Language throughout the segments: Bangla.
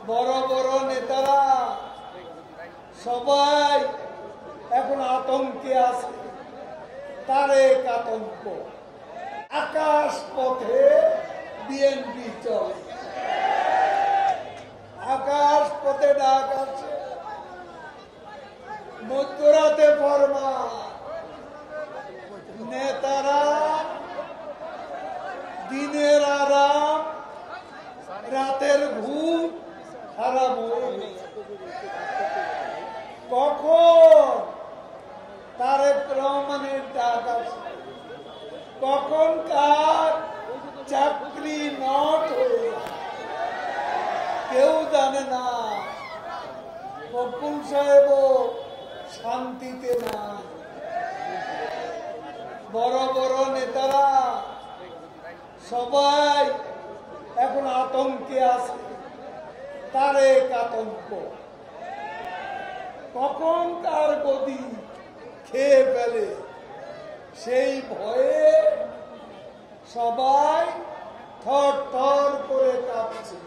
বড় বড় নেতারা সবাই এখন আতঙ্কে আছে। তারেক আতঙ্ক, আকাশ পথে বিএনপি চলে, আকাশ পথে ডাক আছে, মধ্যরাতে ফরমা, নেতারা দিনের আরাম রাতের ঘুম হারাম হয়ে গেছে। কখন তারেক রহমানের ডাক আছে, কখন কার চাকরি নট হয়ে কেউ জানে না। ফখরুল সাহেব শান্তিতে না, বড় বড় নেতারা সবাই এখন আতঙ্কে আছে। তারেক আতঙ্ক, কখন কার গদি খেয়ে ফেলে সেই ভয়ে সবাই থর থর করে কাঁপছে।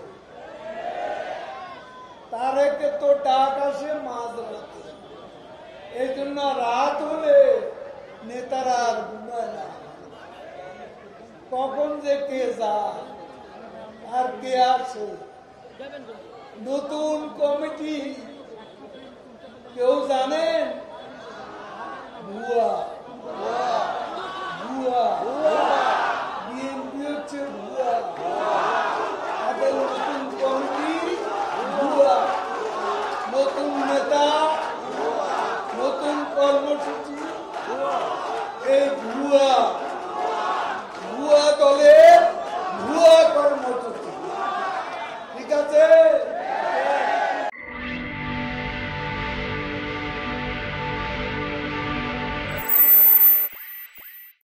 তারেকে তো ডাক আসে মাঝরাতে, এই জন্য রাত হলে নেতারা আর ঘুমায় না। কখন যে কে যায় আর কে আসে, নতুন কমিটি কেউ জানেন? ভুয়া, ভুয়া, বিএনপি হচ্ছে ভুয়া, তাদের নতুন কমিটি ভুয়া, নতুন নেতা, নতুন কর্মসূচি, এই ভুয়া, ভুয়া দলের ভুয়া কর্মসূচি। ঠিক আছে।